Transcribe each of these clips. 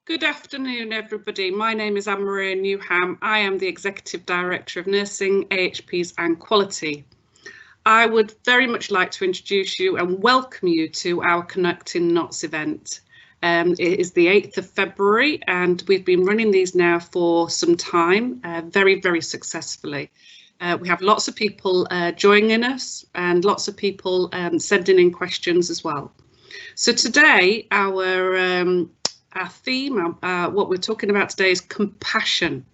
Good afternoon, everybody. My name is Anne-Marie Newham. I am the Executive Director of Nursing, AHPs and Quality. I would very much like to introduce you and welcome you to our Connecting Knots event. It is the 8th of February and we've been running these now for some time, very, very successfully. We have lots of people joining us and lots of people sending in questions as well. So today our theme, what we're talking about today is compassion.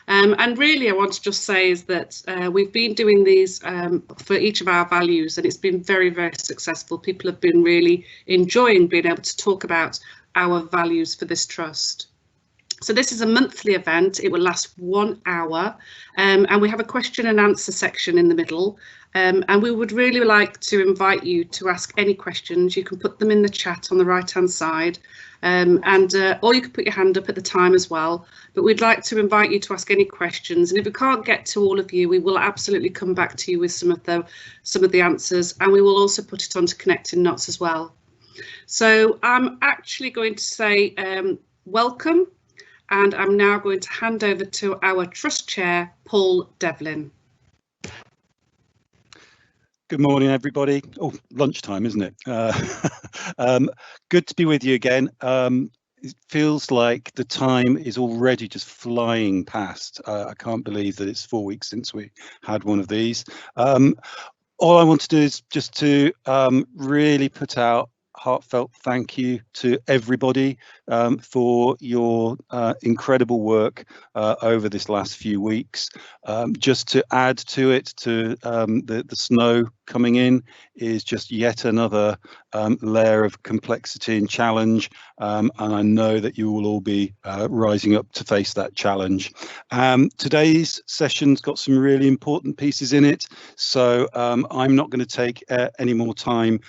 And really I want to just say is that we've been doing these for each of our values and it's been very, very successful. People have been really enjoying being able to talk about our values for this trust. So this is a monthly event. It will last 1 hour and we have a question and answer section in the middle. And we would really like to invite you to ask any questions. You can put them in the chat on the right hand side or you can put your hand up at the time as well. But we'd like to invite you to ask any questions. And if we can't get to all of you, we will absolutely come back to you with some of the answers, and we will also put it onto Connecting Knots as well. So I'm actually going to say welcome. And I'm now going to hand over to our Trust Chair, Paul Devlin. Good morning, everybody. Oh, lunchtime, isn't it? Good to be with you again. It feels like the time is already just flying past. I can't believe that it's 4 weeks since we had one of these. All I want to do is just to really put out heartfelt thank you to everybody for your incredible work over this last few weeks. Just to add to it, to the snow coming in is just yet another layer of complexity and challenge, and I know that you will all be rising up to face that challenge. Today's session's got some really important pieces in it, so I'm not going to take any more time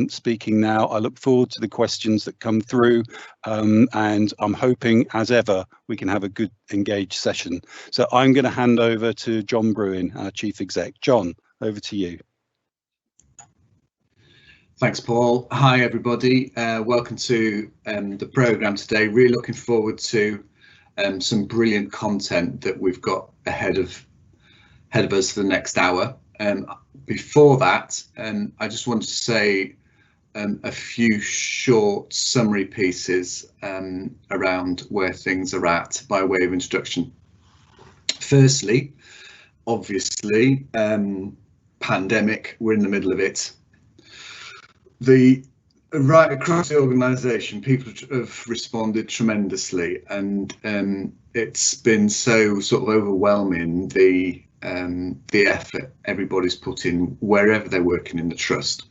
speaking now. I look forward to the questions that come through, and I'm hoping, as ever, we can have a good engaged session. So I'm going to hand over to John Brewin, our Chief Exec. John, over to you. Thanks, Paul. Hi, everybody. Welcome to the programme today. Really looking forward to some brilliant content that we've got ahead of us for the next hour. Before that, I just wanted to say a few short summary pieces around where things are at by way of introduction. Firstly, obviously, pandemic, we're in the middle of it. Right across the organisation, people have responded tremendously, and it's been so sort of overwhelming, the effort everybo's put in wherever they're working in the trust.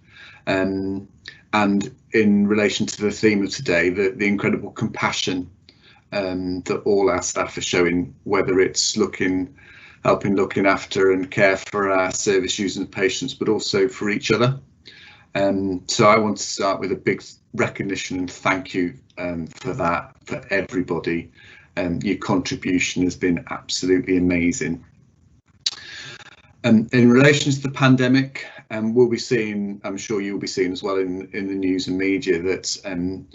And in relation to the theme of today, the incredible compassion that all our staff are showing, whether it's looking after and care for our service users and patients, but also for each other. So I want to start with a big recognition and thank you for that, for everybody. Your contribution has been absolutely amazing. In relation to the pandemic, we'll be seeing, I'm sure you'll be seeing as well in the news and media, that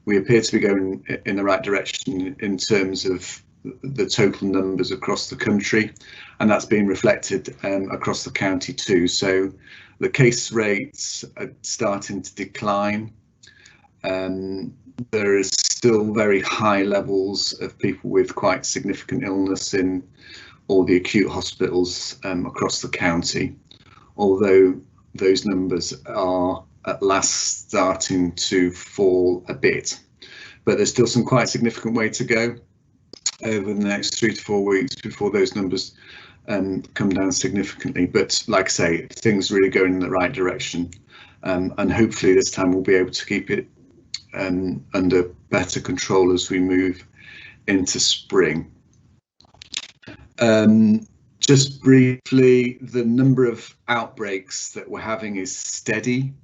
we appear to be going in the right direction in terms of the total numbers across the country, and that's being reflected across the county too. So the case rates are starting to decline. There is still very high levels of people with quite significant illness in all the acute hospitals across the county, although those numbers are at last starting to fall a bit. But there's still some quite significant way to go over the next 3 to 4 weeks before those numbers come down significantly. But like I say, things really going in the right direction, and hopefully this time we'll be able to keep it under better control as we move into spring. Just briefly, the number of outbreaks that we're having is steady.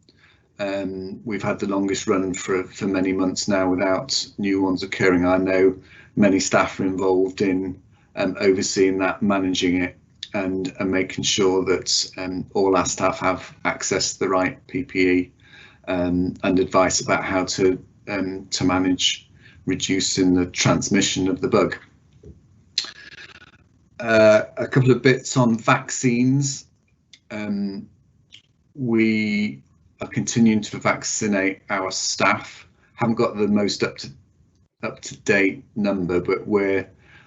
We've had the longest run for many months now without new ones occurring. I know many staff are involved in overseeing that, managing it, and making sure that all our staff have access to the right PPE and advice about how to manage reducing the transmission of the bug. A couple of bits on vaccines. We are continuing to vaccinate our staff. Haven't got the most up to date number, but we're,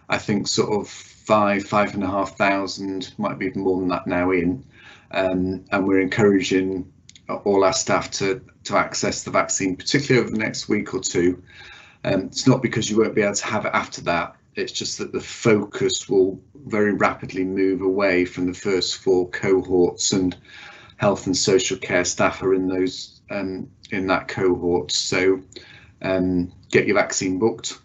I think, sort of 5,500, might be even more than that now in, and we're encouraging all our staff to access the vaccine, particularly over the next week or two. It's not because you won't be able to have it after that. It's just that the focus will very rapidly move away from the first 4 cohorts, and health and social care staff are in those in that cohort. So get your vaccine booked.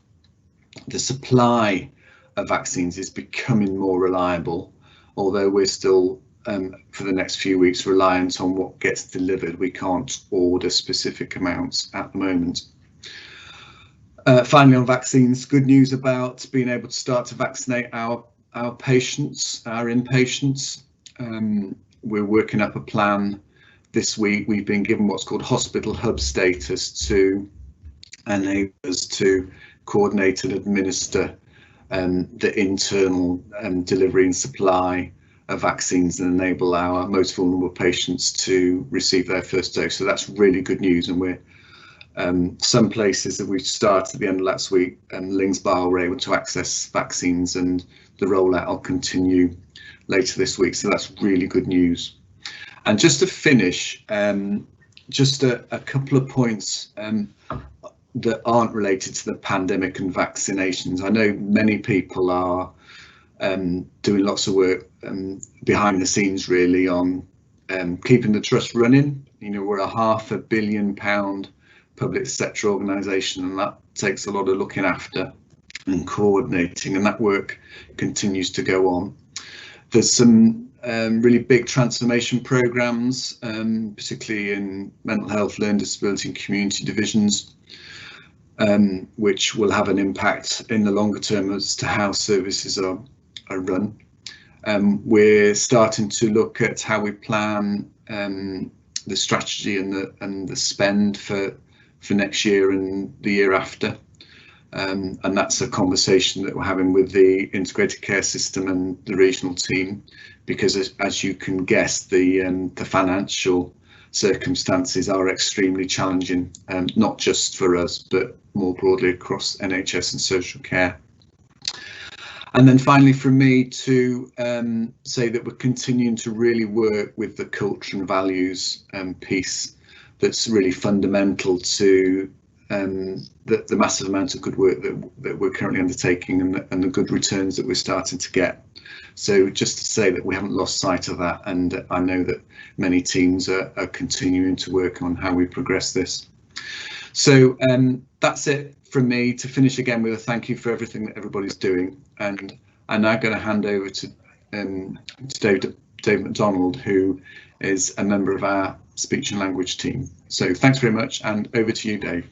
The supply of vaccines is becoming more reliable, although we're still for the next few weeks reliant on what gets delivered. We can't order specific amounts at the moment. Finally, on vaccines, good news about being able to start to vaccinate our patients, our inpatients. We're working up a plan this week. We've been given what's called hospital hub status to enable us to coordinate and administer the internal delivery and supply of vaccines and enable our most vulnerable patients to receive their first dose. So that's really good news, and we're some places that we started at the end of last week, Lingsbar were able to access vaccines, and the rollout will continue later this week. So that's really good news. And just to finish, just a couple of points that aren't related to the pandemic and vaccinations. I know many people are doing lots of work behind the scenes really on keeping the trust running. You know, we're a £500 million public sector organisation, and that takes a lot of looking after and coordinating, and that work continues to go on. There's some really big transformation programmes, particularly in mental health, learning disability and community divisions, which will have an impact in the longer term as to how services are run. We're starting to look at how we plan the strategy and the spend for next year and the year after, and that's a conversation that we're having with the integrated care system and the regional team, because as you can guess, the financial circumstances are extremely challenging, not just for us but more broadly across NHS and social care. And then finally, from me to say that we're continuing to really work with the culture and values piece that's really fundamental to the massive amount of good work that we're currently undertaking, and the good returns that we're starting to get. So just to say that we haven't lost sight of that, and I know that many teams are continuing to work on how we progress this. So that's it from me. To finish again with a thank you for everything that everybody's doing, and I'm now going to hand over to Dave McDonald, who is a member of our speech and language team. So thanks very much, and over to you, Dave.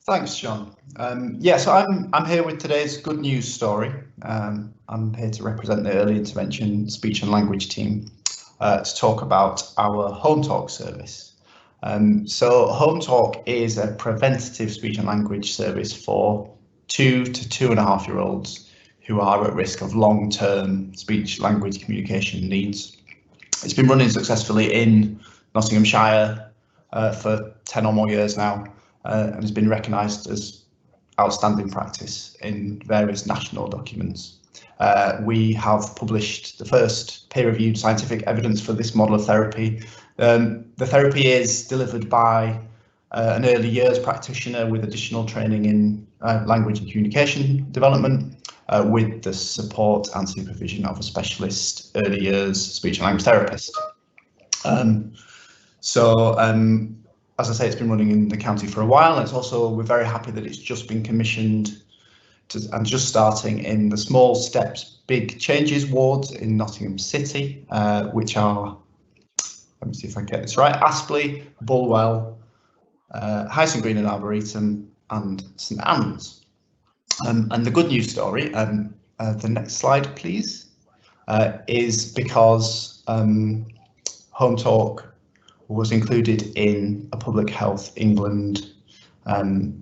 Thanks, John. So I'm here with today's good news story. I'm here to represent the early intervention speech and language team to talk about our Home Talk service. So Home Talk is a preventative speech and language service for 2 to 2.5-year-olds who are at risk of long-term speech language communication needs. It's been running successfully in Nottinghamshire for 10 or more years now, and has been recognised as outstanding practice in various national documents. We have published the first peer-reviewed scientific evidence for this model of therapy. The therapy is delivered by an early years practitioner with additional training in language and communication development, with the support and supervision of a specialist early years speech and language therapist. As I say, it's been running in the county for a while. We're very happy that it's just been commissioned and just starting in the Small Steps Big Changes wards in Nottingham City, which are, let me see if I get this right, Aspley, Bulwell, Hyson Green and Arboretum, and St Anne's. And the good news story, the next slide please, is because Home Talk was included in a Public Health England,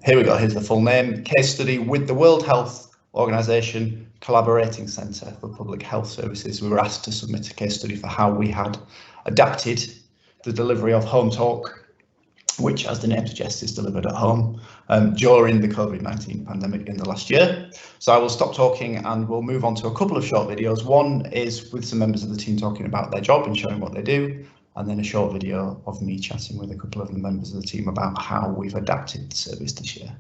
here we go, here's the full name, case study with the World Health Organization Collaborating Centre for Public Health Services. We were asked to submit a case study for how we had adapted the delivery of Home Talk, which, as the name suggests, is delivered at home during the COVID-19 pandemic in the last year. So I will stop talking and we'll move on to a couple of short videos. One is with some members of the team talking about their job and showing what they do, and then a short video of me chatting with a couple of the members of the team about how we've adapted the service this year.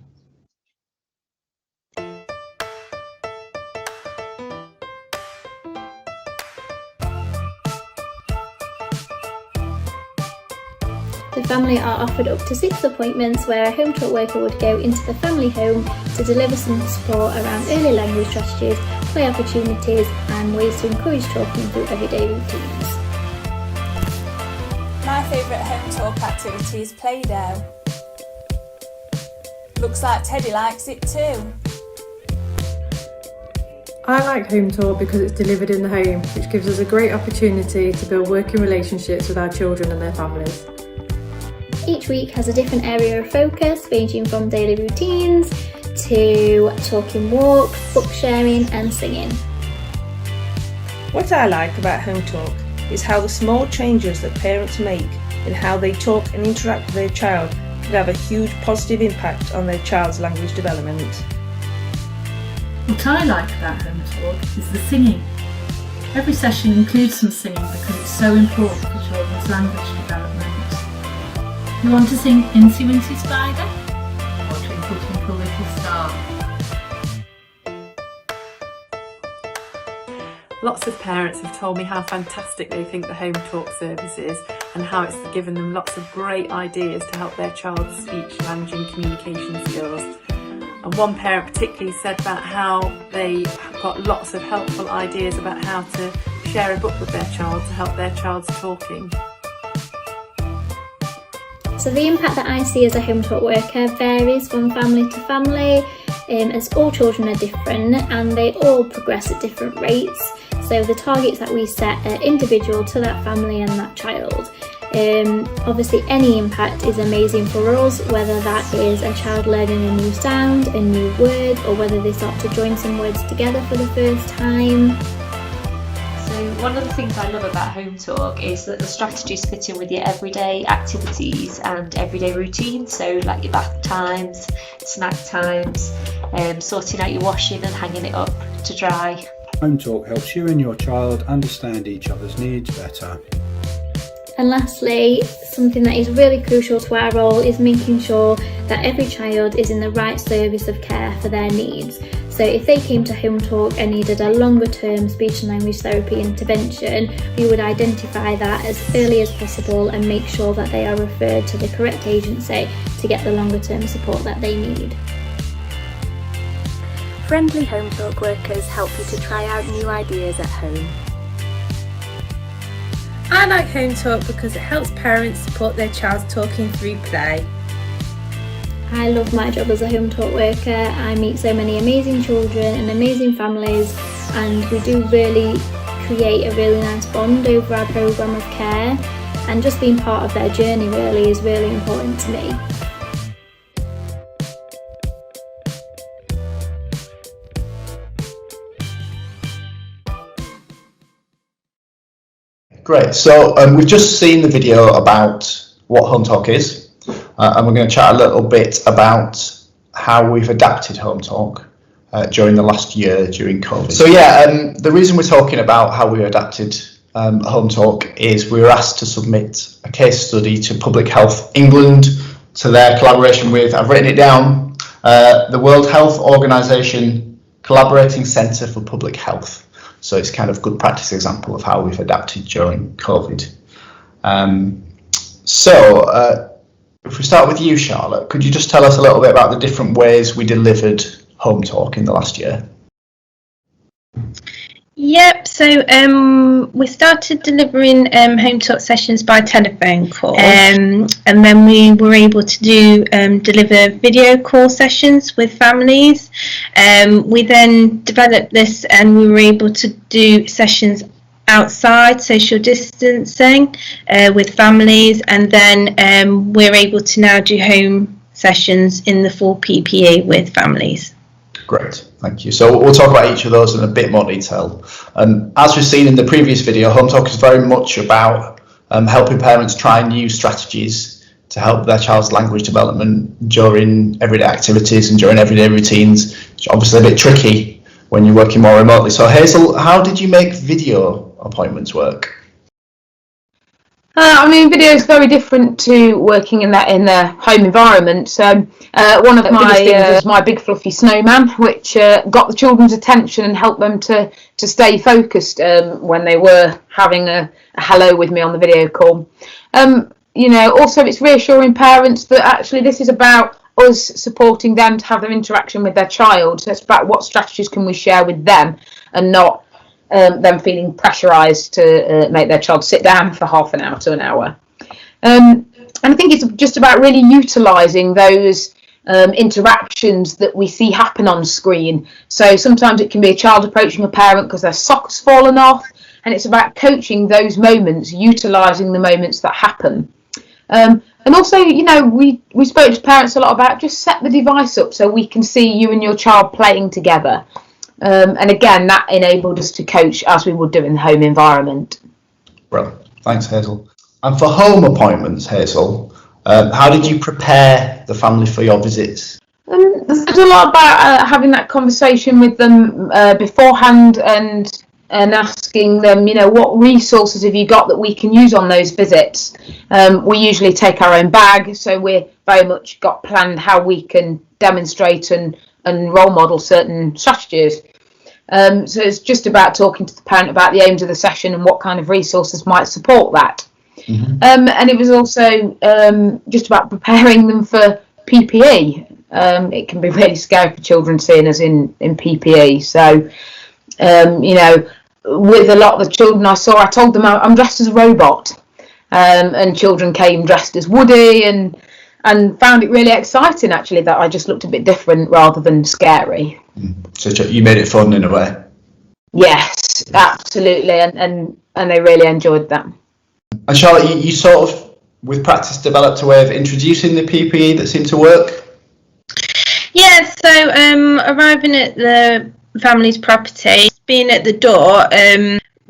The family are offered up to 6 appointments where a home talk worker would go into the family home to deliver some support around early language strategies, play opportunities and ways to encourage talking through everyday routines. My favourite home talk activity is Play-Doh. Looks like Teddy likes it too. I like Home Talk because it's delivered in the home, which gives us a great opportunity to build working relationships with our children and their families. Each week has a different area of focus, ranging from daily routines to talking walks, book sharing and singing. What I like about Home Talk is how the small changes that parents make in how they talk and interact with their child can have a huge positive impact on their child's language development. What I like about Home Talk is the singing. Every session includes some singing because it's so important for children's language development. You want to sing Incy Wincy Spider or Twinkle Twinkle Little Star? Lots of parents have told me how fantastic they think the Home Talk service is and how it's given them lots of great ideas to help their child's speech, language and communication skills. And one parent particularly said about how they got lots of helpful ideas about how to share a book with their child to help their child's talking. So the impact that I see as a home talk worker varies from family to family, as all children are different and they all progress at different rates. So the targets that we set are individual to that family and that child. Obviously any impact is amazing for us, whether that is a child learning a new sound, a new word, or whether they start to join some words together for the first time. So one of the things I love about Home Talk is that the strategies fit in with your everyday activities and everyday routines, so like your bath times, snack times, sorting out your washing and hanging it up to dry. Home Talk helps you and your child understand each other's needs better. And lastly, something that is really crucial to our role is making sure that every child is in the right service of care for their needs. So if they came to Home Talk and needed a longer term speech and language therapy intervention, we would identify that as early as possible and make sure that they are referred to the correct agency to get the longer term support that they need. Friendly Home Talk workers help you to try out new ideas at home. I like Home Talk because it helps parents support their child's talking through play. I love my job as a Home Talk worker. I meet so many amazing children and amazing families, and we do really create a really nice bond over our programme of care, and just being part of their journey really is really important to me. Great, so we've just seen the video about what Home Talk is, and we're going to chat a little bit about how we've adapted Home Talk during the last year during COVID. So yeah, the reason we're talking about how we adapted Home Talk is we were asked to submit a case study to Public Health England, to their collaboration with, I've written it down, the World Health Organization Collaborating Centre for Public Health. So it's kind of good practice example of how we've adapted during COVID. If we start with you, Charlotte, could you just tell us a little bit about the different ways we delivered Home Talk in the last year? Yep, so we started delivering Home Talk sessions by telephone call, and then we were able to deliver video call sessions with families. We then developed this and we were able to do sessions outside, social distancing with families, and then we're able to now do home sessions in the full PPE with families. Great, thank you. So we'll talk about each of those in a bit more detail. As we've seen in the previous video, Home Talk is very much about helping parents try new strategies to help their child's language development during everyday activities and during everyday routines, which are obviously a bit tricky when you're working more remotely. So Hazel, how did you make video appointments work? I mean, video is very different to working in the home environment. So one of my biggest things was my big fluffy snowman, which got the children's attention and helped them to stay focused when they were having a hello with me on the video call. You know, also it's reassuring parents that actually this is about us supporting them to have their interaction with their child. So it's about what strategies can we share with them, and not them feeling pressurised to make their child sit down for half an hour to an hour. And I think it's just about really utilising those interactions that we see happen on screen. So sometimes it can be a child approaching a parent because their sock's fallen off, and it's about coaching those moments, utilising the moments that happen. And also, you know, we spoke to parents a lot about just set the device up so we can see you and your child playing together. And again, that enabled us to coach as we would do in the home environment. Well, thanks, Hazel. And for home appointments, Hazel, how did you prepare the family for your visits? There's a lot about having that conversation with them beforehand and asking them, you know, what resources have you got that we can use on those visits? We usually take our own bag, so we're very much got planned how we can demonstrate and role model certain strategies. So it's just about talking to the parent about the aims of the session and what kind of resources might support that. Mm-hmm. And it was also just about preparing them for PPE. It can be really scary for children seeing us in PPE. So, you know, with a lot of the children I saw, I told them I'm dressed as a robot. And children came dressed as Woody and found it really exciting, actually, that I just looked a bit different rather than scary. So you made it fun in a way? Yes, absolutely, and they really enjoyed that. And Charlotte, you sort of, with practice, developed a way of introducing the PPE that seemed to work? Yeah, so arriving at the family's property, being at the door,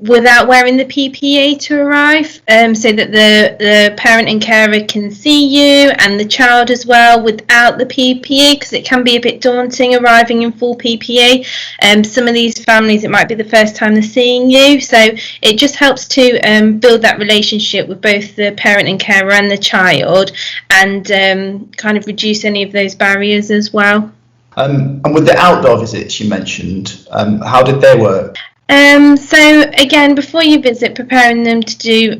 without wearing the PPE to arrive, so that the parent and carer can see you and the child as well without the PPE, because it can be a bit daunting arriving in full PPE. Some of these families, it might be the first time they're seeing you, so it just helps to build that relationship with both the parent and carer and the child, and kind of reduce any of those barriers as well. And with the outdoor visits you mentioned, how did they work? So again, before you visit, preparing them to do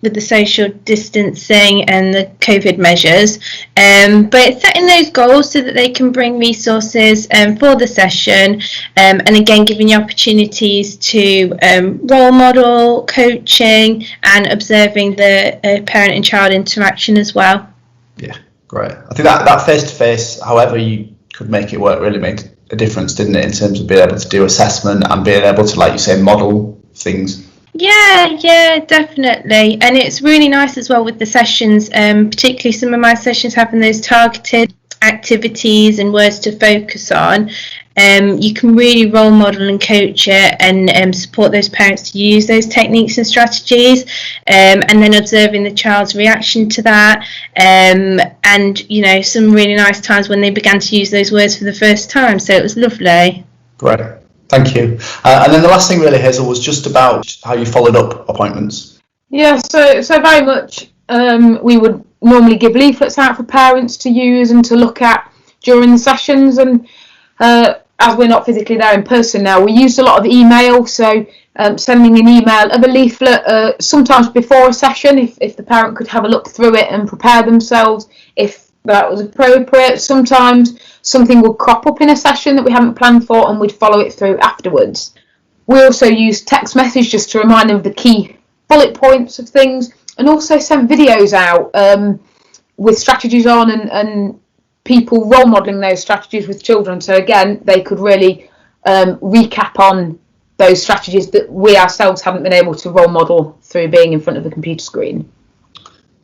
with the social distancing and the COVID measures, but setting those goals so that they can bring resources for the session, and again giving you opportunities to role model, coaching and observing the parent and child interaction as well. Yeah, great. I think that face-to-face, however you could make it work, really made a difference, didn't it, in terms of being able to do assessment and being able to, like you say, model things? Yeah, definitely. And it's really nice as well with the sessions, particularly some of my sessions having those targeted activities and words to focus on. You can really role model and coach it and support those parents to use those techniques and strategies, and then observing the child's reaction to that, and you know, some really nice times when they began to use those words for the first time, so it was lovely. Great, thank you. And then the last thing really, Hazel, was just about how you followed up appointments. Yeah, so very much we would normally give leaflets out for parents to use and to look at during the sessions, and as we're not physically there in person now, we used a lot of email, so sending an email of a leaflet sometimes before a session if the parent could have a look through it and prepare themselves if that was appropriate. Sometimes something would crop up in a session that we hadn't planned for and we'd follow it through afterwards. We also used text message just to remind them of the key bullet points of things, and also sent videos out with strategies on and people role modelling those strategies with children, so again they could really recap on those strategies that we ourselves haven't been able to role model through being in front of the computer screen.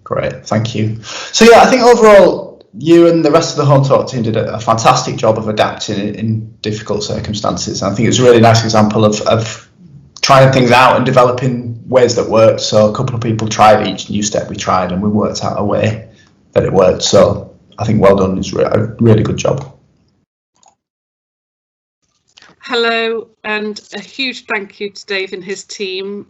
Great, thank you. So yeah, I think overall you and the rest of the Home Talk team did a fantastic job of adapting in difficult circumstances. I think it was a really nice example of trying things out and developing ways that work. So a couple of people tried each new step we tried, and we worked out a way that it worked. So I think well done, it's a really good job. Hello, and a huge thank you to Dave and his team.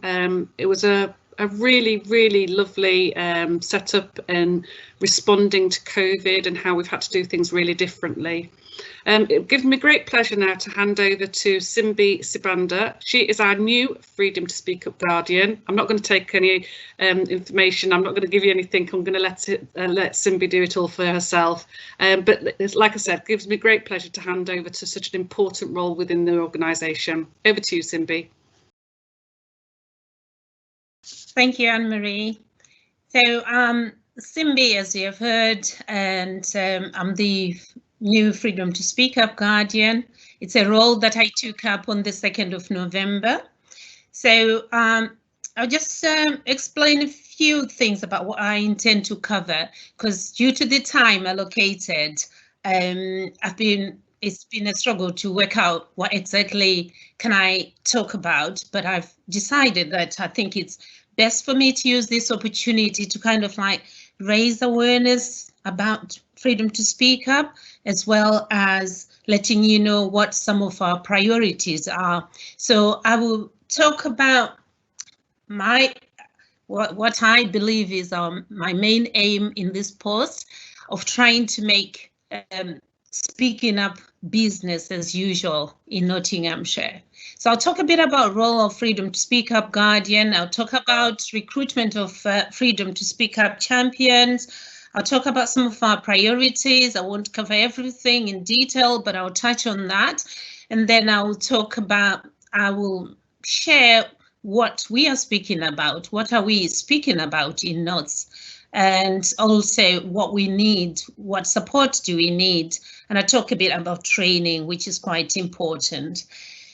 It was a really lovely setup and responding to COVID and how we've had to do things really differently. It gives me great pleasure now to hand over to Simbi Sibanda. She is our new Freedom to Speak Up Guardian. I'm not going to take any information. I'm not going to give you anything. I'm going to let Simbi do it all for herself. But like I said, it gives me great pleasure to hand over to such an important role within the organisation. Over to you, Simbi. Thank you, Anne-Marie. So Simbi, as you have heard, and I'm the new Freedom to Speak Up Guardian. It's a role that I took up on the 2nd of November. So I'll just explain a few things about what I intend to cover, because due to the time allocated, it's been a struggle to work out what exactly can I talk about, but I've decided that I think it's best for me to use this opportunity to kind of like raise awareness about freedom to speak up, as well as letting you know what some of our priorities are. So I will talk about what I believe is my main aim in this post of trying to make speaking up business as usual in Nottinghamshire. So I'll talk a bit about role of Freedom to Speak Up Guardian. I'll talk about recruitment of Freedom to Speak Up champions. I'll talk about some of our priorities. I won't cover everything in detail, but I'll touch on that. And then I will share what we are speaking about. What are we speaking about in Nots? And also what we need, what support do we need? And I talk a bit about training, which is quite important.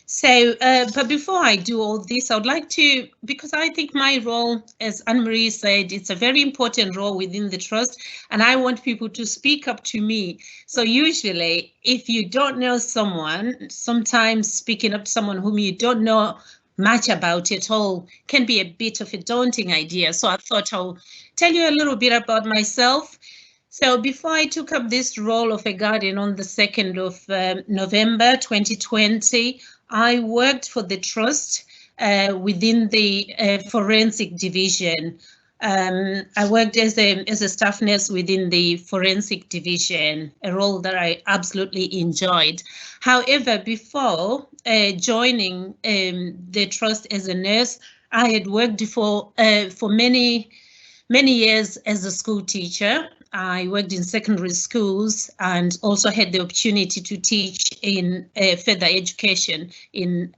So, but before I do all this, I would like to, because I think my role, as Anne-Marie said, it's a very important role within the trust, and I want people to speak up to me. So usually, if you don't know someone, sometimes speaking up to someone whom you don't know much about at all can be a bit of a daunting idea. So I thought I'll tell you a little bit about myself. So before I took up this role of a guardian on the 2nd of November 2020, I worked for the trust within the forensic division. I worked as a staff nurse within the forensic division, a role that I absolutely enjoyed. However, before joining the trust as a nurse, I had worked for many years as a school teacher. I worked in secondary schools and also had the opportunity to teach in further education in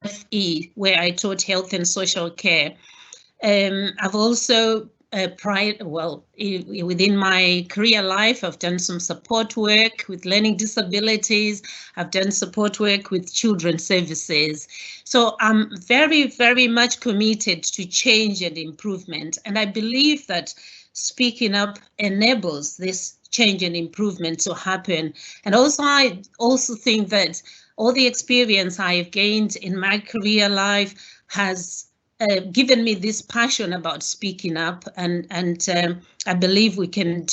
FE, where I taught health and social care. I've also within my career life, I've done some support work with learning disabilities. I've done support work with children's services. So I'm very, very much committed to change and improvement. And I believe that speaking up enables this change and improvement to happen. And also, I also think that all the experience I have gained in my career life has given me this passion about speaking up, and I believe we can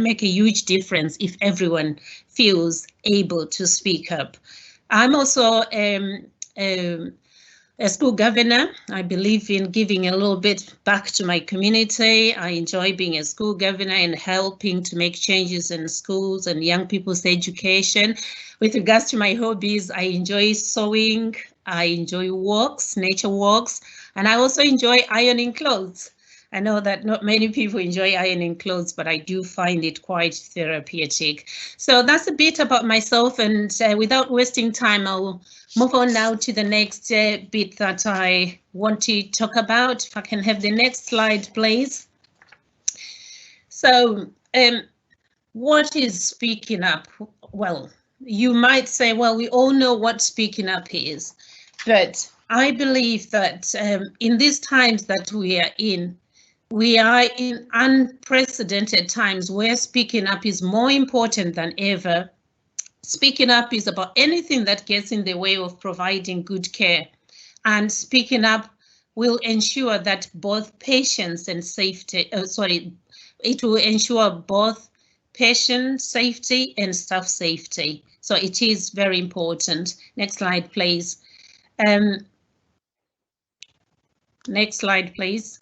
make a huge difference if everyone feels able to speak up. I'm also a school governor. I believe in giving a little bit back to my community. I enjoy being a school governor and helping to make changes in schools and young people's education. With regards to my hobbies, I enjoy sewing, I enjoy walks, nature walks, and I also enjoy ironing clothes. I know that not many people enjoy ironing clothes, but I do find it quite therapeutic. So that's a bit about myself, and without wasting time, I'll move on now to the next bit that I want to talk about. If I can have the next slide, please. So what is speaking up? Well, you might say, well, we all know what speaking up is, but I believe that in these times that we are in unprecedented times where speaking up is more important than ever. Speaking up is about anything that gets in the way of providing good care, and speaking up will ensure that both patients and safety, it will ensure both patient safety and staff safety. So it is very important. Next slide, please. Next slide, please.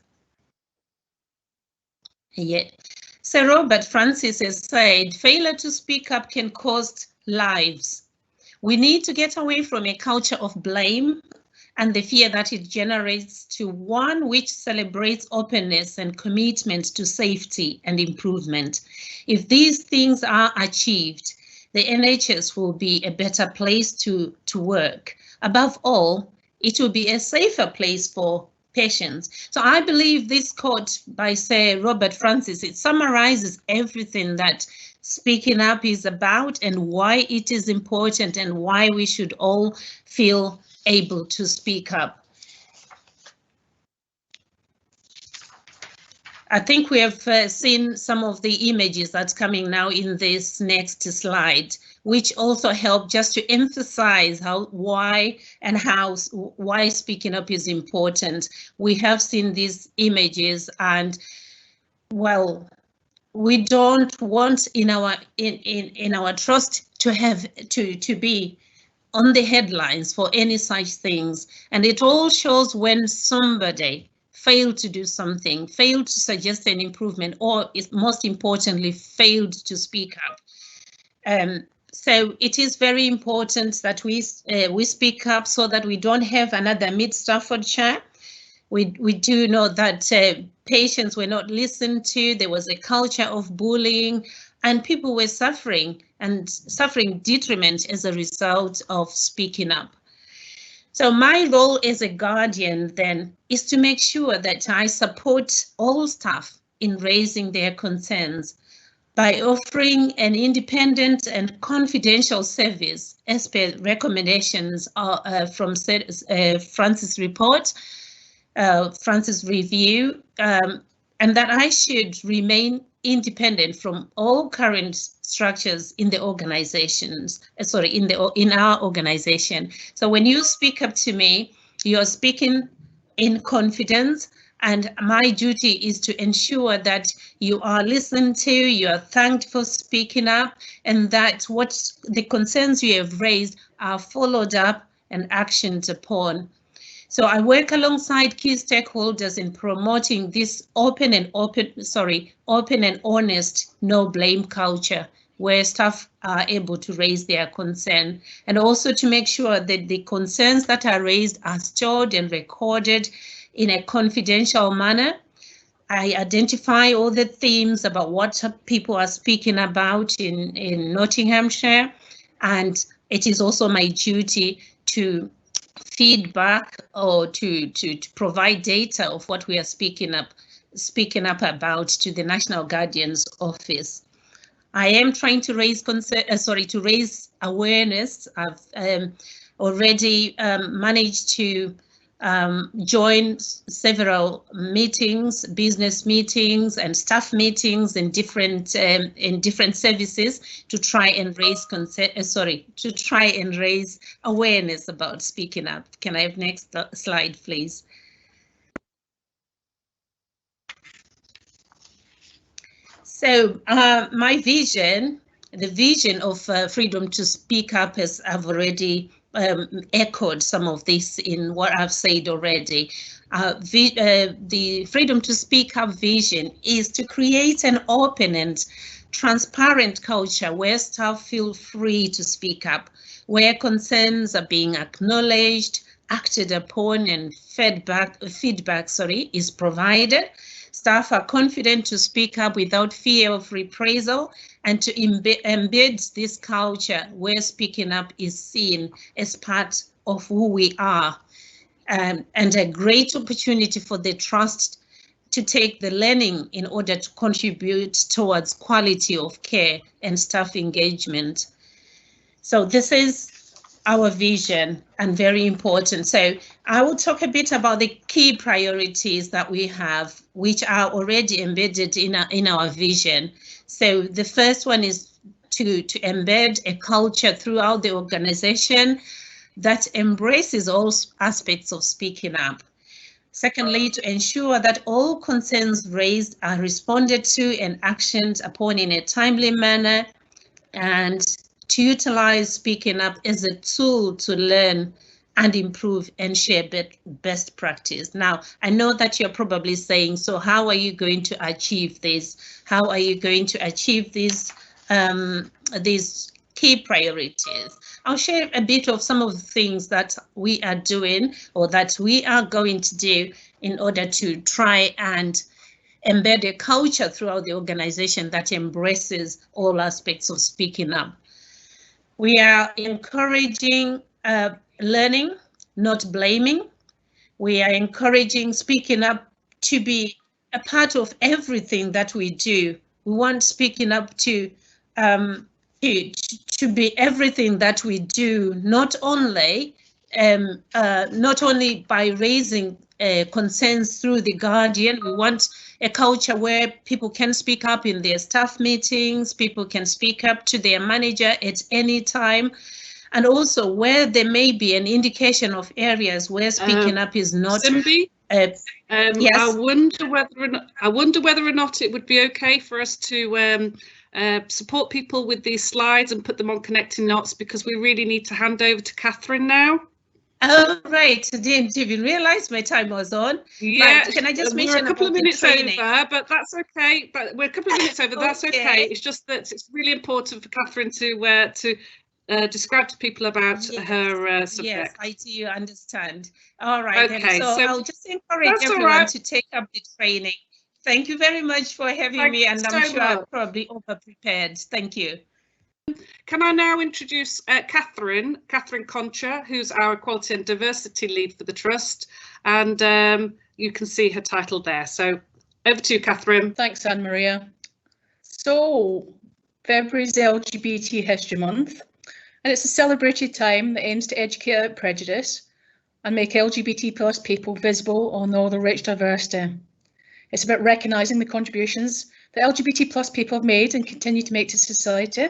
Yeah. Sir Robert Francis has said, failure to speak up can cost lives. We need to get away from a culture of blame and the fear that it generates to one which celebrates openness and commitment to safety and improvement. If these things are achieved, the NHS will be a better place to work. Above all, it will be a safer place for patients. So I believe this quote by Sir Robert Francis, it summarizes everything that speaking up is about and why it is important and why we should all feel able to speak up. I think we have seen some of the images that's coming now in this next slide, which also help just to emphasize why speaking up is important. We have seen these images, and well, we don't want in our trust to have to be on the headlines for any such things, and it all shows when somebody failed to do something, failed to suggest an improvement, or most importantly, failed to speak up. So it is very important that we speak up so that we don't have another Mid-Staffordshire. We do know that patients were not listened to. There was a culture of bullying, and people were suffering detriment as a result of speaking up. So my role as a guardian then is to make sure that I support all staff in raising their concerns by offering an independent and confidential service as per recommendations from Francis' report, Francis' review, and that I should remain independent from all current structures in the organizations, in our organization. So when you speak up to me, you're speaking in confidence, and my duty is to ensure that you are listened to, you are thanked for speaking up, and that what the concerns you have raised are followed up and actioned upon. So I work alongside key stakeholders in promoting this open and honest, no blame culture, where staff are able to raise their concern, and also to make sure that the concerns that are raised are stored and recorded in a confidential manner. I identify all the themes about what people are speaking about in Nottinghamshire, and it is also my duty to feedback or to provide data of what we are speaking up about to the National Guardian's Office. I am trying to raise raise awareness. I've already managed to join several meetings, business meetings and staff meetings in different services to try and raise raise awareness about speaking up. Can I have next slide, please? So my vision, the vision of freedom to speak up, as I've already echoed some of this in what I've said already. The freedom to speak up vision is to create an open and transparent culture where staff feel free to speak up, where concerns are being acknowledged, acted upon, and feedback is provided. Staff are confident to speak up without fear of reprisal, and to embed this culture where speaking up is seen as part of who we are, and a great opportunity for the trust to take the learning in order to contribute towards quality of care and staff engagement. So this is our vision and very important. So I will talk a bit about the key priorities that we have, which are already embedded in our vision. So the first one is to embed a culture throughout the organization that embraces all aspects of speaking up. Secondly, to ensure that all concerns raised are responded to and actioned upon in a timely manner, and to utilize speaking up as a tool to learn and improve and share best practice. Now, I know that you're probably saying, so how are you going to achieve this? How are you going to achieve these key priorities? I'll share a bit of some of the things that we are doing or that we are going to do in order to try and embed a culture throughout the organization that embraces all aspects of speaking up. We are encouraging learning, not blaming. We are encouraging speaking up to be a part of everything that we do. We want speaking up to be everything that we do, not only by raising concerns through the Guardian. We want a culture where people can speak up in their staff meetings, people can speak up to their manager at any time, and also where there may be an indication of areas where speaking up is not. Simbi, yes. I wonder whether or not it would be okay for us to support people with these slides and put them on connecting knots, because we really need to hand over to Catherine now. Oh, right. I didn't even realise my time was on. Yeah, right. Can I just mention we're a couple of minutes training? over, but that's okay. But we're a couple of minutes over. That's okay. It's just that it's really important for Catherine to describe to people about her subject. Yes, I do understand. All right. Okay, so I'll just encourage everyone to take up the training. Thank you very much for having me, and I'm sure I'm probably over-prepared. Thank you. Can I now introduce Catherine Conchar, who's our Equality and Diversity Lead for the Trust, and you can see her title there. So over to you, Catherine. Thanks, Anne-Maria. So February is LGBT History Month, and it's a celebrated time that aims to educate out prejudice and make LGBT+ people visible on all the rich diversity. It's about recognising the contributions that LGBT+ people have made and continue to make to society,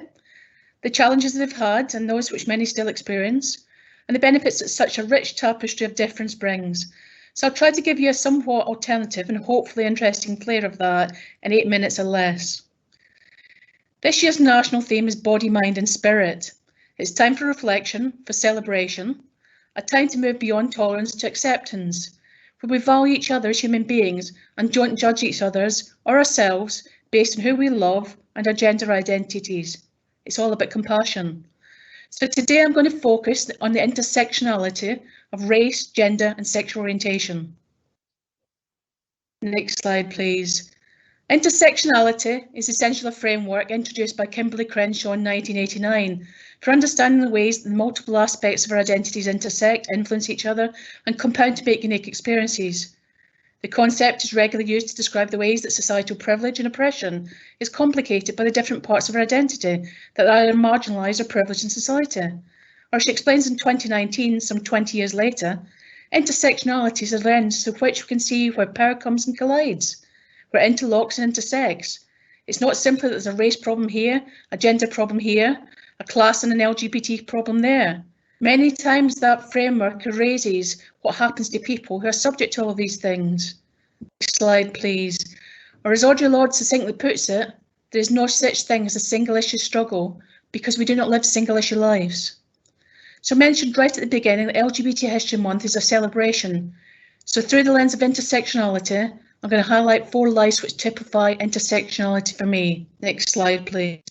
the challenges they've had and those which many still experience, and the benefits that such a rich tapestry of difference brings. So I'll try to give you a somewhat alternative and hopefully interesting flavour of that in 8 minutes or less. This year's national theme is Body, Mind and Spirit. It's time for reflection, for celebration, a time to move beyond tolerance to acceptance, where we value each other as human beings and don't judge each other's or ourselves based on who we love and our gender identities. It's all about compassion. So today I'm going to focus on the intersectionality of race, gender and sexual orientation. Next slide, please. Intersectionality is essentially a framework introduced by Kimberly Crenshaw in 1989 for understanding the ways that the multiple aspects of our identities intersect, influence each other and compound to make unique experiences. The concept is regularly used to describe the ways that societal privilege and oppression is complicated by the different parts of our identity that are either marginalised or privileged in society. Or she explains in 2019, some 20 years later, intersectionality is a lens through which we can see where power comes and collides, where it interlocks and intersects. It's not simply that there's a race problem here, a gender problem here, a class and an LGBT problem there. Many times that framework erases what happens to people who are subject to all of these things. Next slide, please. Or as Audre Lorde succinctly puts it, there is no such thing as a single issue struggle because we do not live single issue lives. So I mentioned right at the beginning that LGBT History Month is a celebration. So through the lens of intersectionality, I'm going to highlight 4 lives which typify intersectionality for me. Next slide, please.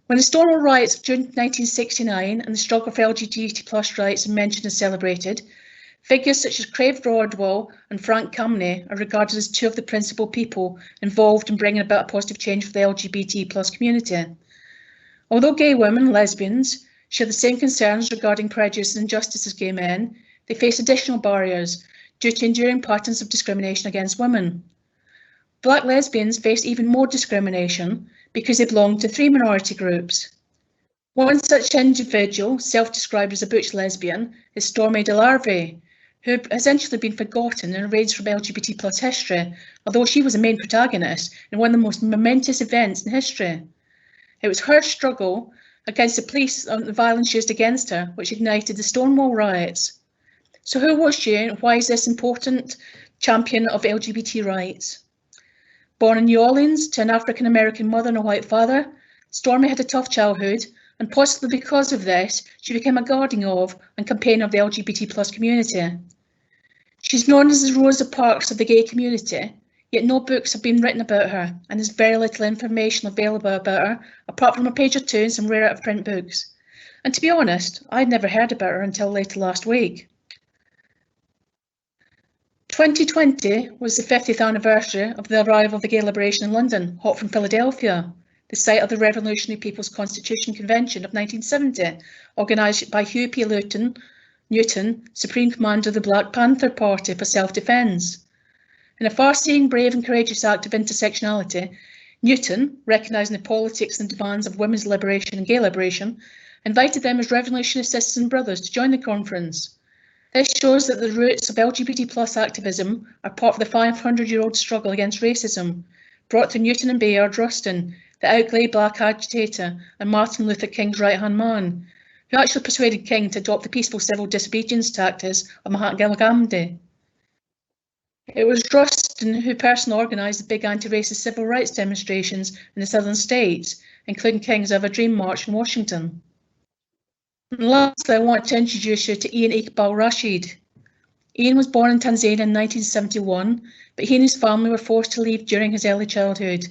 When the Stonewall riots of June 1969 and the struggle for LGBT+ rights are mentioned and celebrated, figures such as Crave Rodwell and Frank Kameny are regarded as 2 of the principal people involved in bringing about a positive change for the LGBT+ community. Although gay women and lesbians share the same concerns regarding prejudice and injustice as gay men, they face additional barriers due to enduring patterns of discrimination against women. Black lesbians face even more discrimination because they belong to 3 minority groups. One such individual, self-described as a butch lesbian, is Stormy DeLarve, who had essentially been forgotten in a raids from LGBT plus history, although she was a main protagonist in one of the most momentous events in history. It was her struggle against the police and the violence used against her which ignited the Stonewall riots. So who was she and why is this important champion of LGBT rights? Born in New Orleans to an African-American mother and a white father, Stormy had a tough childhood, and possibly because of this, she became a guardian of and campaigner of the LGBT plus community. She's known as the Rosa Parks of the gay community, yet no books have been written about her, and there's very little information available about her, apart from a page or two in some rare out-of-print books. And to be honest, I'd never heard about her until later last week. 2020 was the 50th anniversary of the arrival of the Gay Liberation in London, hot from Philadelphia, the site of the Revolutionary People's Constitution Convention of 1970, organised by Hugh P. Newton, Supreme Commander of the Black Panther Party for self-defence. In a far-seeing, brave and courageous act of intersectionality, Newton, recognising the politics and demands of women's liberation and gay liberation, invited them as revolutionary sisters and brothers to join the conference. This shows that the roots of LGBT plus activism are part of the 500-year-old struggle against racism, brought to Newton and Bayard Rustin, the outlaid black agitator and Martin Luther King's right-hand man, who actually persuaded King to adopt the peaceful civil disobedience tactics of Mahatma Gandhi. It was Rustin who personally organised the big anti-racist civil rights demonstrations in the southern states, including King's Have a Dream March in Washington. And lastly, I want to introduce you to Ian Iqbal Rashid. Ian was born in Tanzania in 1971, but he and his family were forced to leave during his early childhood.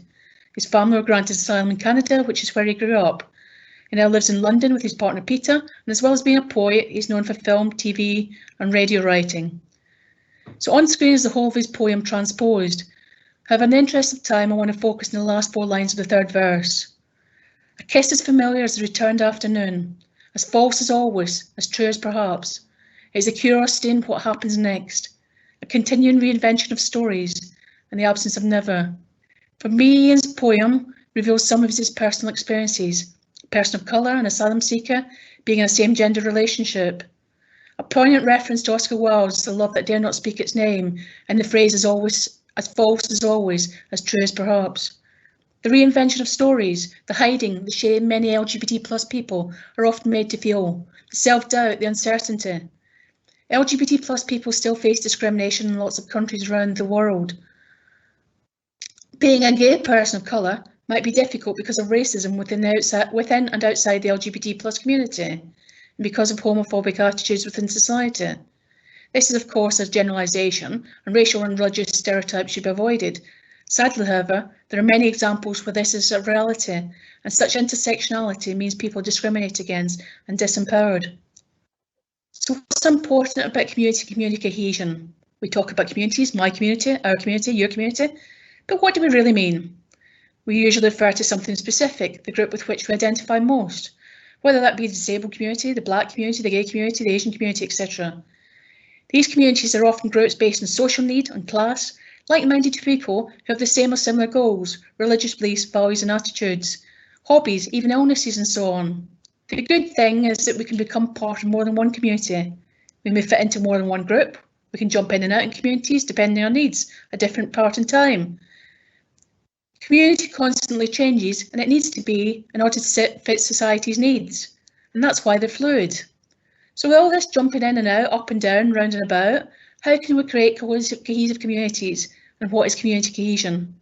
His family were granted asylum in Canada, which is where he grew up. He now lives in London with his partner Peter, and as well as being a poet, he's known for film, TV and radio writing. So on screen is the whole of his poem transposed. However, in the interest of time, I want to focus on the last 4 lines of the third verse. A kiss as familiar as the returned afternoon, as false as always, as true as perhaps. It is a curiosity in what happens next, a continuing reinvention of stories, and the absence of never. For me, Ian's poem reveals some of his personal experiences, a person of colour, an asylum seeker, being in a same-gender relationship. A poignant reference to Oscar Wilde's The Love That Dare Not Speak Its Name, and the phrase as false as always, as true as perhaps. The reinvention of stories, the hiding, the shame many LGBT plus people are often made to feel, the self-doubt, the uncertainty. LGBT plus people still face discrimination in lots of countries around the world. Being a gay person of colour might be difficult because of racism within and outside the LGBT plus community, and because of homophobic attitudes within society. This is of course a generalisation, and racial and religious stereotypes should be avoided. Sadly, however, there are many examples where this is a reality, and such intersectionality means people are discriminated against and disempowered. So what's important about community cohesion? We talk about communities, my community, our community, your community, but what do we really mean? We usually refer to something specific, the group with which we identify most, whether that be the disabled community, the black community, the gay community, the Asian community, etc. These communities are often groups based on social need and class, like-minded people who have the same or similar goals, religious beliefs, values and attitudes, hobbies, even illnesses and so on. The good thing is that we can become part of more than one community. We may fit into more than one group. We can jump in and out in communities depending on needs, a different part in time. Community constantly changes and it needs to be in order to fit society's needs. And that's why they're fluid. So with all this jumping in and out, up and down, round and about, how can we create cohesive communities, and what is community cohesion?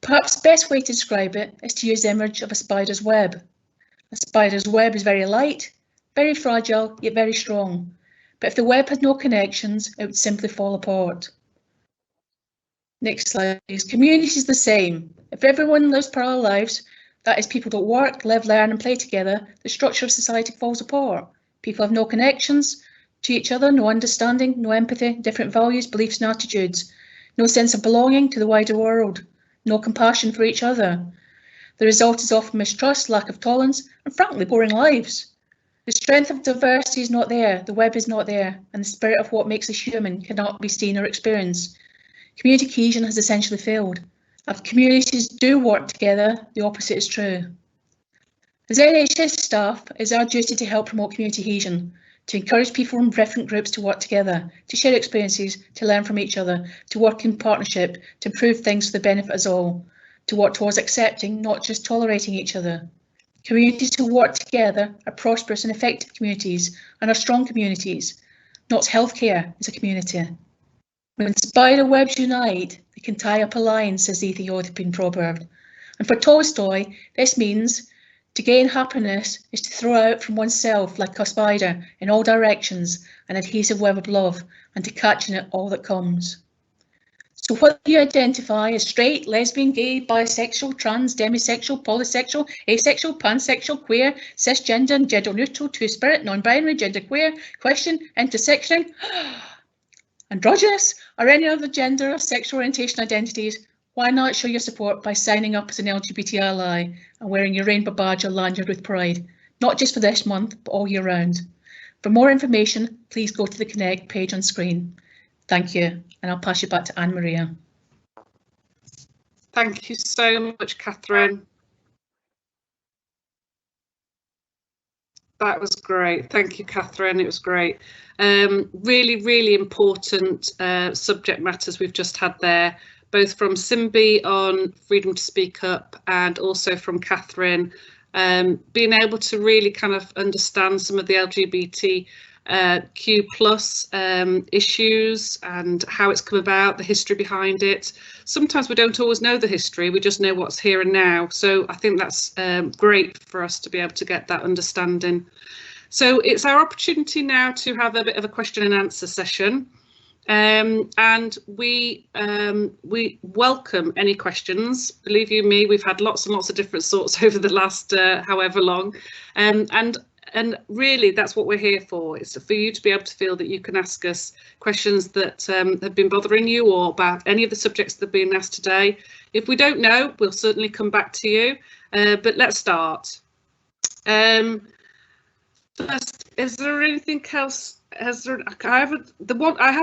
Perhaps the best way to describe it is to use the image of a spider's web. A spider's web is very light, very fragile, yet very strong. But if the web had no connections, it would simply fall apart. Next slide, please. Community is the same. If everyone lives parallel lives, that is, people don't work, live, learn and play together, the structure of society falls apart. People have no connections to each other, no understanding, no empathy, different values, beliefs and attitudes, no sense of belonging to the wider world, no compassion for each other. The result is often mistrust, lack of tolerance, and frankly, boring lives. The strength of diversity is not there, the web is not there, and the spirit of what makes us human cannot be seen or experienced. Community cohesion has essentially failed. If communities do work together, the opposite is true. As NHS staff, it's our duty to help promote community cohesion, to encourage people from different groups to work together, to share experiences, to learn from each other, to work in partnership, to improve things for the benefit of us all, to work towards accepting, not just tolerating each other. Communities who work together are prosperous and effective communities and are strong communities. Not healthcare is a community. When spider webs unite, they can tie up a line, says the Ethiopian proverb. And for Tolstoy, this means to gain happiness is to throw out from oneself like a spider in all directions an adhesive web of love and to catch in it all that comes. So whether you identify as straight, lesbian, gay, bisexual, trans, demisexual, polysexual, asexual, pansexual, queer, cisgender and gender neutral, two-spirit, non-binary, genderqueer, question, intersectioning, androgynous, or any other gender or sexual orientation identities, why not show your support by signing up as an LGBT ally and wearing your rainbow badge or lanyard with pride, not just for this month, but all year round. For more information, please go to the Connect page on screen. Thank you, and I'll pass you back to Anne-Maria. Thank you so much, Catherine. That was great. Thank you, Catherine. It was great. Really, really important subject matters we've just had there, both from Simbi on freedom to speak up and also from Catherine, being able to really kind of understand some of the LGBTQ+ issues and how it's come about, the history behind it. Sometimes we don't always know the history, we just know what's here and now. So I think that's great for us to be able to get that understanding. So it's our opportunity now to have a bit of a question and answer session. And we welcome any questions. Believe you me, we've had lots and lots of different sorts over the last however long, and really that's what we're here for. It's for you to be able to feel that you can ask us questions that have been bothering you or about any of the subjects that have been asked today. If we don't know, we'll certainly come back to you, but let's start. First, is there anything else? I have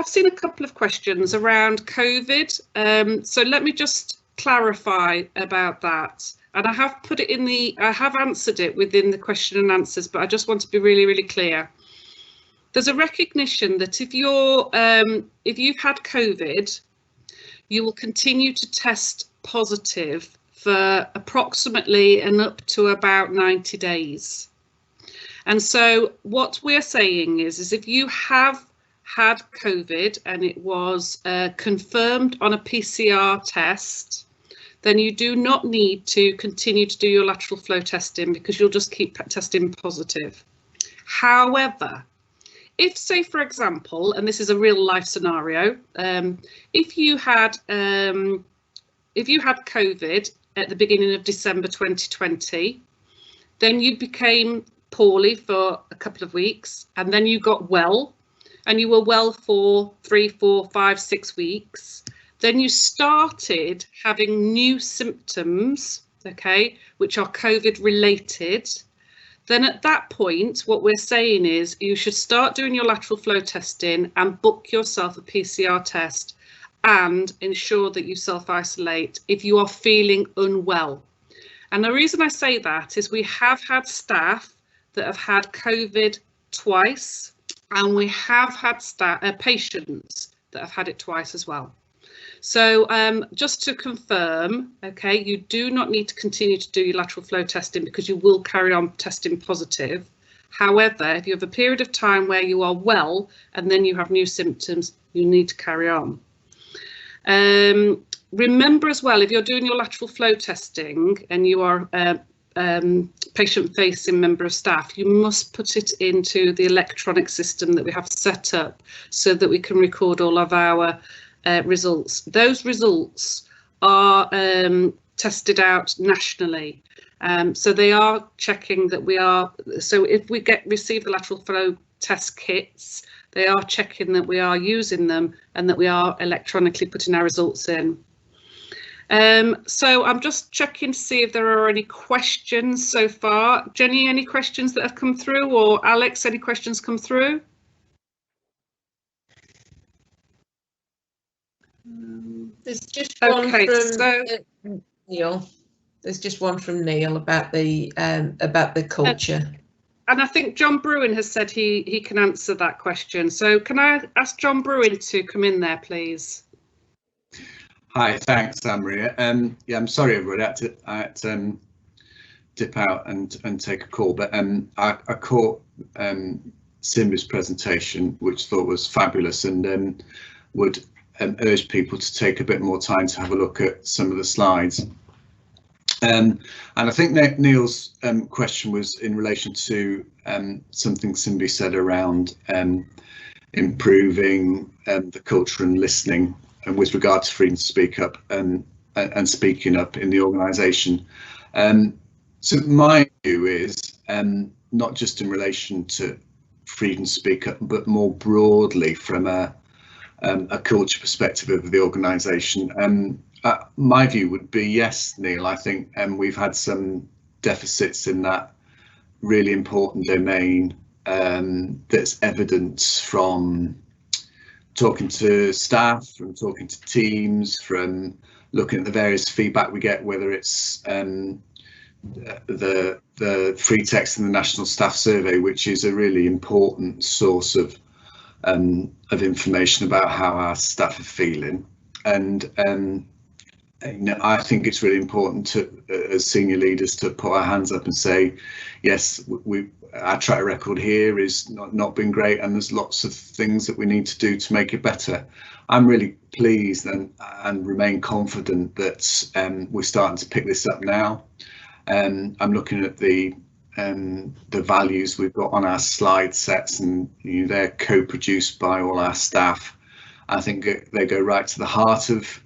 seen a couple of questions around COVID, so let me just clarify about that. And I have put it in I have answered it within the question and answers, but I just want to be really, really clear. There's a recognition that if you've had COVID, you will continue to test positive for approximately and up to about 90 days. And so what we're saying is if you have had COVID and it was confirmed on a PCR test, then you do not need to continue to do your lateral flow testing because you'll just keep testing positive. However, if, say, for example, and this is a real life scenario, if you had COVID at the beginning of December 2020, then you became poorly for a couple of weeks and then you got well and you were well for 3, 4, 5, 6 weeks. Then you started having new symptoms, okay, which are COVID related. Then at that point, what we're saying is you should start doing your lateral flow testing and book yourself a PCR test and ensure that you self-isolate if you are feeling unwell. And the reason I say that is we have had staff that have had COVID twice, and we have had patients that have had it twice as well. So just to confirm, okay, you do not need to continue to do your lateral flow testing because you will carry on testing positive. However, if you have a period of time where you are well and then you have new symptoms, you need to carry on. Remember as well, if you're doing your lateral flow testing and you are patient-facing member of staff, you must put it into the electronic system that we have set up so that we can record all of our results. Those results are tested out nationally, so they are checking that we are. So if we receive the lateral flow test kits, they are checking that we are using them and that we are electronically putting our results in. So I'm just checking to see if there are any questions so far. Jenny, any questions that have come through, or Alex, any questions come through? There's just one from Neil. There's just one from Neil about the culture. And I think John Brewin has said he can answer that question. So can I ask John Brewin to come in there, please? Hi, thanks, Anne-Marie. Yeah, I'm sorry, everybody. I had to dip out and take a call, but I caught Simbi's presentation, which I thought was fabulous, and would urge people to take a bit more time to have a look at some of the slides. And I think Neil's question was in relation to something Simbi said around improving the culture and listening, and with regard to freedom to speak up and speaking up in the organisation. So my view is not just in relation to freedom to speak up, but more broadly from a culture perspective of the organisation. My view would be yes, Neil. I think we've had some deficits in that really important domain that's evident from talking to staff, from talking to teams, from looking at the various feedback we get, whether it's the free text in the National Staff Survey, which is a really important source of information about how our staff are feeling. And I think it's really important to, as senior leaders, to put our hands up and say, yes, our track record here is not been great, and there's lots of things that we need to do to make it better. I'm really pleased and remain confident that we're starting to pick this up now. I'm looking at the values we've got on our slide sets, and they're co-produced by all our staff. I think they go right to the heart of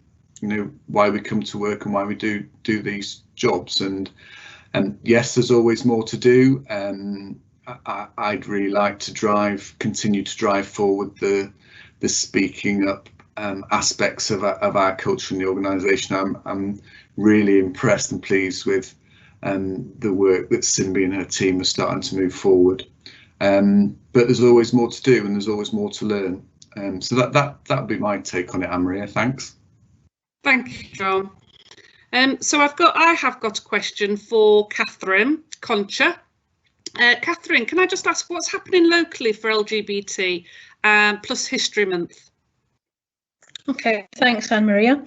why we come to work and why we do these jobs. And yes, there's always more to do. I'd really like to continue to drive forward the speaking up aspects of our culture in the organisation. I'm really impressed and pleased with the work that Simbi and her team are starting to move forward. But there's always more to do, and there's always more to learn. So that would be my take on it, Anne-Marie. Thanks. Thank you, John. So I have got a question for Catherine Conchar. Catherine, can I just ask what's happening locally for LGBT plus History Month? Okay, thanks, Anne-Maria.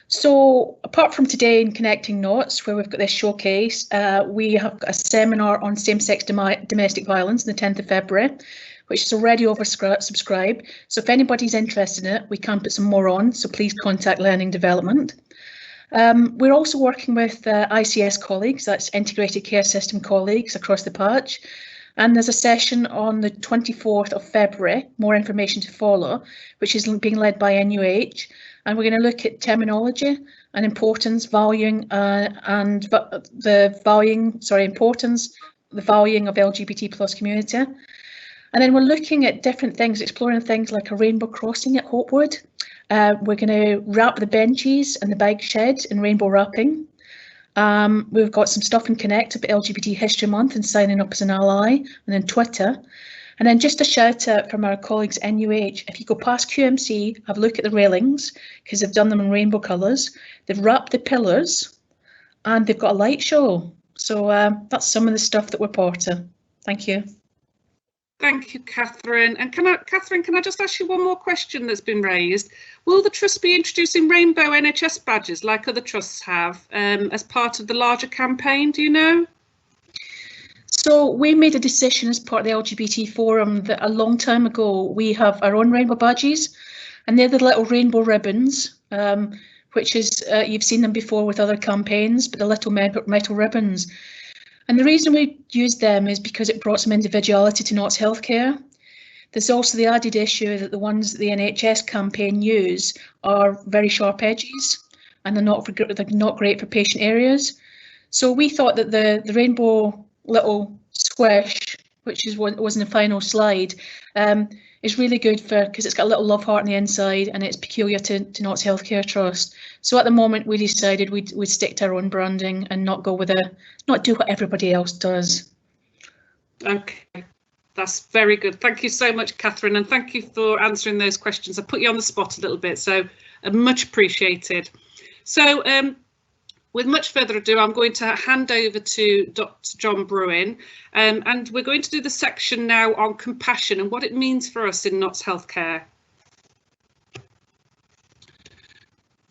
So apart from today in Connecting Knots, where we've got this showcase, we have got a seminar on same-sex domestic violence on the 10th of February, which is already oversubscribed. So if anybody's interested in it, we can put some more on, so please contact Learning Development. We're also working with ICS colleagues, that's Integrated Care System colleagues across the patch. And there's a session on the 24th of February, more information to follow, which is being led by NUH. And we're going to look at terminology and importance, valuing, and the valuing of LGBT plus community. And then we're looking at different things, exploring things like a rainbow crossing at Hopewood. We're going to wrap the benches and the bike shed in rainbow wrapping. We've got some stuff in Connect about LGBT History Month and signing up as an ally, and then Twitter. And then just a shout out from our colleagues at NUH, if you go past QMC, have a look at the railings, because they've done them in rainbow colours. They've wrapped the pillars and they've got a light show. So that's some of the stuff that we're part of. Thank you. Thank you, Catherine. And Catherine, can I just ask you one more question that's been raised? Will the Trust be introducing rainbow NHS badges like other trusts have as part of the larger campaign? Do you know? So we made a decision as part of the LGBT forum that a long time ago we have our own rainbow badges, and they're the little rainbow ribbons, which is you've seen them before with other campaigns, but the little metal ribbons. And the reason we used them is because it brought some individuality to Knots Healthcare. There's also the added issue that the ones that the NHS campaign use are very sharp edges, and they're not great for patient areas. So we thought that the rainbow little squish, which was in the final slide, is really good because it's got a little love heart on the inside and it's peculiar to Knots Healthcare Trust. So at the moment we decided we'd stick to our own branding and not do what everybody else does. Okay, that's very good. Thank you so much, Catherine, and thank you for answering those questions. I put you on the spot a little bit, so much appreciated. So with much further ado, I'm going to hand over to Dr. John Brewin, and we're going to do the section now on compassion and what it means for us in Notts Healthcare.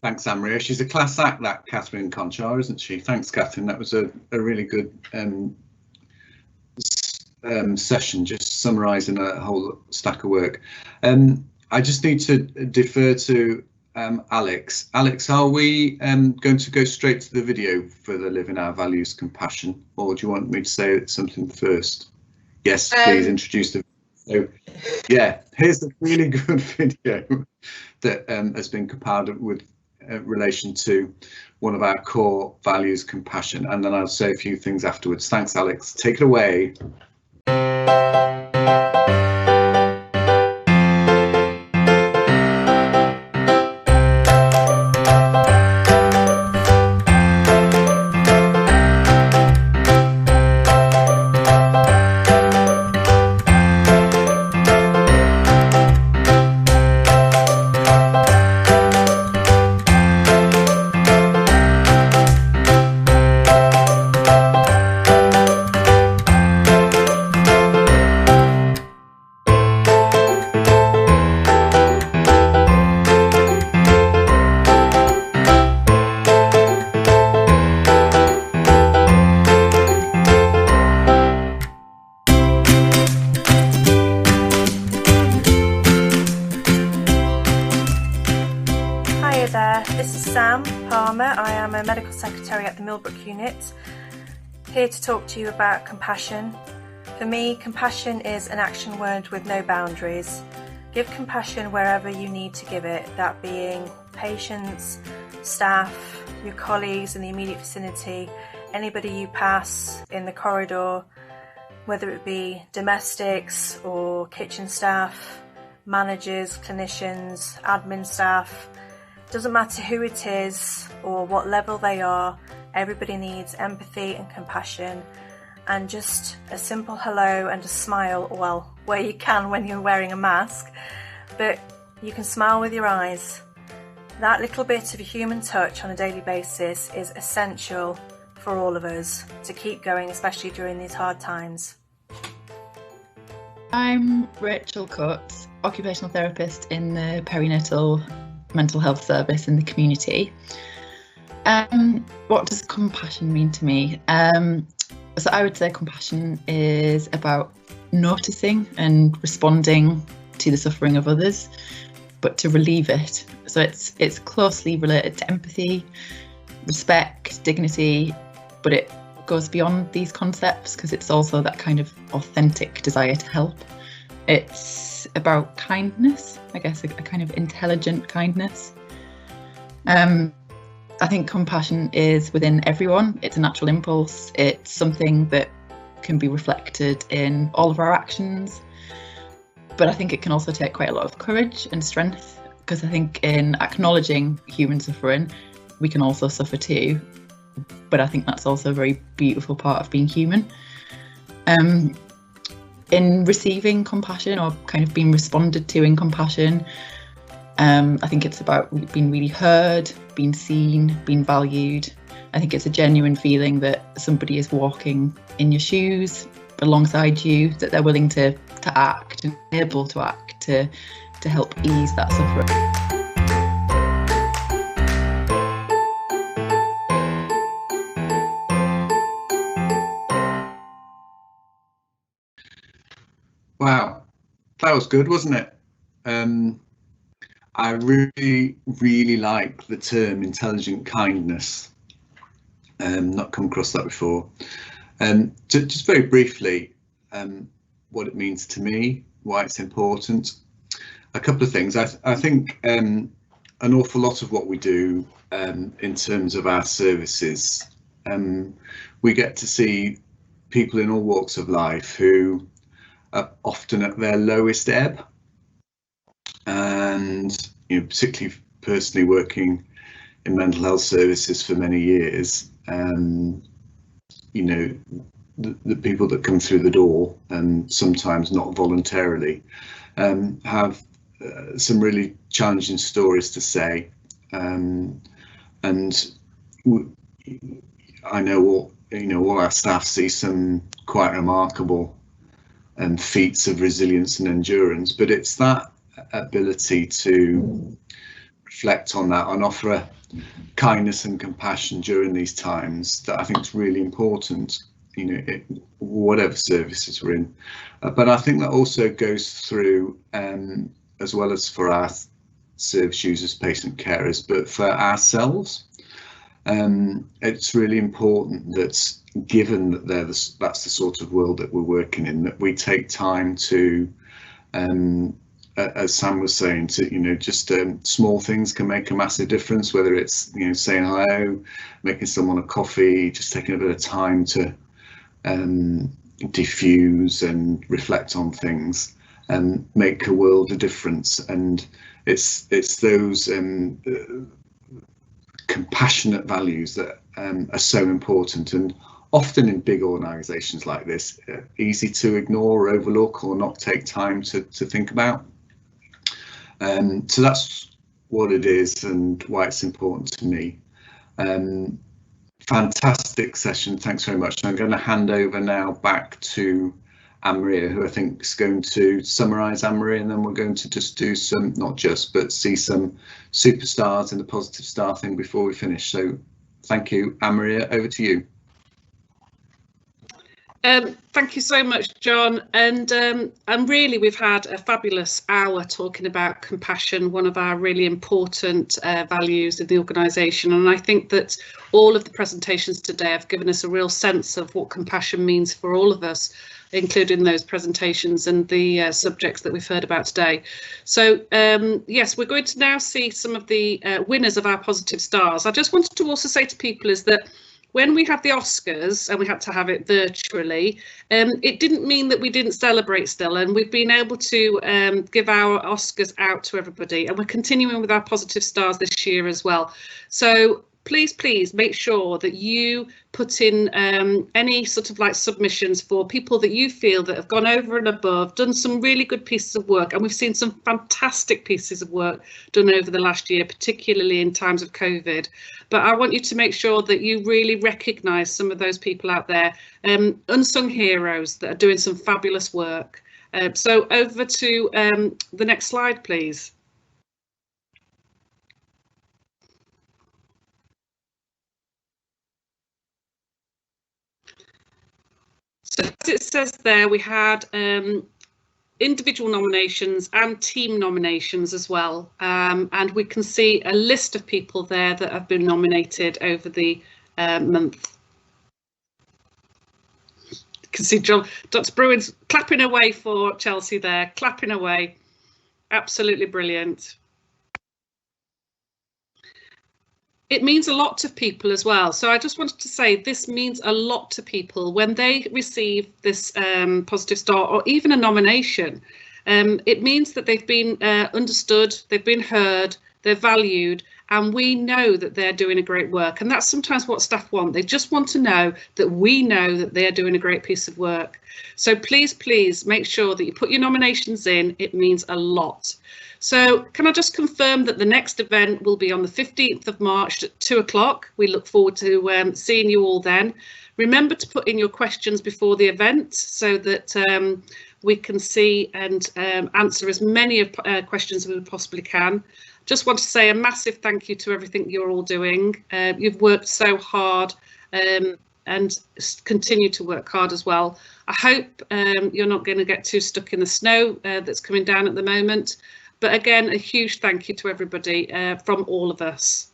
Thanks, Anne-Marie. She's a class act, that Catherine Conchar, isn't she? Thanks, Catherine. That was a really good session, just summarising a whole stack of work. I just need to defer to Alex. Alex, are we going to go straight to the video for the Living Our Values Compassion, or do you want me to say something first? Yes, please introduce the video. So, yeah, here's a really good video that has been compiled with relation to one of our core values, compassion, and then I'll say a few things afterwards. Thanks, Alex. Take it away. Medical Secretary at the Millbrook Unit, here to talk to you about compassion. For me, compassion is an action word with no boundaries. Give compassion wherever you need to give it, that being patients, staff, your colleagues in the immediate vicinity, anybody you pass in the corridor, whether it be domestics or kitchen staff, managers, clinicians, admin staff. Doesn't matter who it is or what level they are, everybody needs empathy and compassion, and just a simple hello and a smile, well, where you can when you're wearing a mask, but you can smile with your eyes. That little bit of a human touch on a daily basis is essential for all of us to keep going, especially during these hard times. I'm Rachel Coates, occupational therapist in the perinatal mental health service in the community. What does compassion mean to me? So I would say compassion is about noticing and responding to the suffering of others, but to relieve it. So it's closely related to empathy, respect, dignity, but it goes beyond these concepts because it's also that kind of authentic desire to help. It's about kindness, I guess, a kind of intelligent kindness. I think compassion is within everyone. It's a natural impulse. It's something that can be reflected in all of our actions. But I think it can also take quite a lot of courage and strength, because I think in acknowledging human suffering, we can also suffer too. But I think that's also a very beautiful part of being human. In receiving compassion, or kind of being responded to in compassion, I think it's about being really heard, being seen, being valued. I think it's a genuine feeling that somebody is walking in your shoes alongside you, that they're willing to act and able to act to help ease that suffering. Wow, that was good, wasn't it? I really like the term intelligent kindness. Not come across that before. Just very briefly, what it means to me, why it's important. A couple of things. I think an awful lot of what we do in terms of our services, we get to see people in all walks of life who are often at their lowest ebb, and particularly personally working in mental health services for many years, the people that come through the door, and sometimes not voluntarily, have some really challenging stories to say, and I know all our staff see some quite remarkable feats of resilience and endurance, but it's that ability to reflect on that and offer kindness and compassion during these times that I think is really important, whatever services we're in. But I think that also goes through, as well as for our service users, patient carers, but for ourselves. It's really important that, given that that's the sort of world that we're working in, that we take time to, as Sam was saying, to just small things can make a massive difference. Whether it's saying hello, making someone a coffee, just taking a bit of time to diffuse and reflect on things, and make a world of difference. And it's those compassionate values that are so important, and often in big organisations like this, easy to ignore or overlook or not take time to think about. So that's what it is and why it's important to me. Fantastic session, thanks very much. I'm going to hand over now back to Anne-Maria, who I think is going to summarise, Anne-Maria, and then we're going to just do some, not just, but see some superstars in the positive star thing before we finish. So thank you, Anne-Maria, over to you. Thank you so much, John. And really, we've had a fabulous hour talking about compassion, one of our really important values in the organisation. And I think that all of the presentations today have given us a real sense of what compassion means for all of us, including those presentations and the subjects that we've heard about today. So yes, we're going to now see some of the winners of our positive stars. I just wanted to also say to people is that when we had the Oscars and we had to have it virtually, it didn't mean that we didn't celebrate still, and we've been able to give our Oscars out to everybody, and we're continuing with our positive stars this year as well. So please make sure that you put in any sort of like submissions for people that you feel that have gone over and above, done some really good pieces of work, and we've seen some fantastic pieces of work done over the last year, particularly in times of COVID. But I want you to make sure that you really recognise some of those people out there, unsung heroes that are doing some fabulous work. So over to the next slide, please. So as it says there, we had individual nominations and team nominations as well, and we can see a list of people there that have been nominated over the month. You can see Dr. Brewin's clapping away for Chelsea there, clapping away. Absolutely brilliant. It means a lot to people as well. So I just wanted to say this means a lot to people when they receive this positive star or even a nomination. It means that they've been understood, they've been heard, they're valued, and we know that they're doing a great work. And that's sometimes what staff want. They just want to know that we know that they're doing a great piece of work. So please make sure that you put your nominations in. It means a lot. So can I just confirm that the next event will be on the 15th of March at 2 o'clock. We look forward to seeing you all then. Remember to put in your questions before the event so that we can see and answer as many questions as we possibly can. Just want to say a massive thank you to everything you're all doing. You've worked so hard and continue to work hard as well. I hope you're not going to get too stuck in the snow that's coming down at the moment. But again, a huge thank you to everybody from all of us.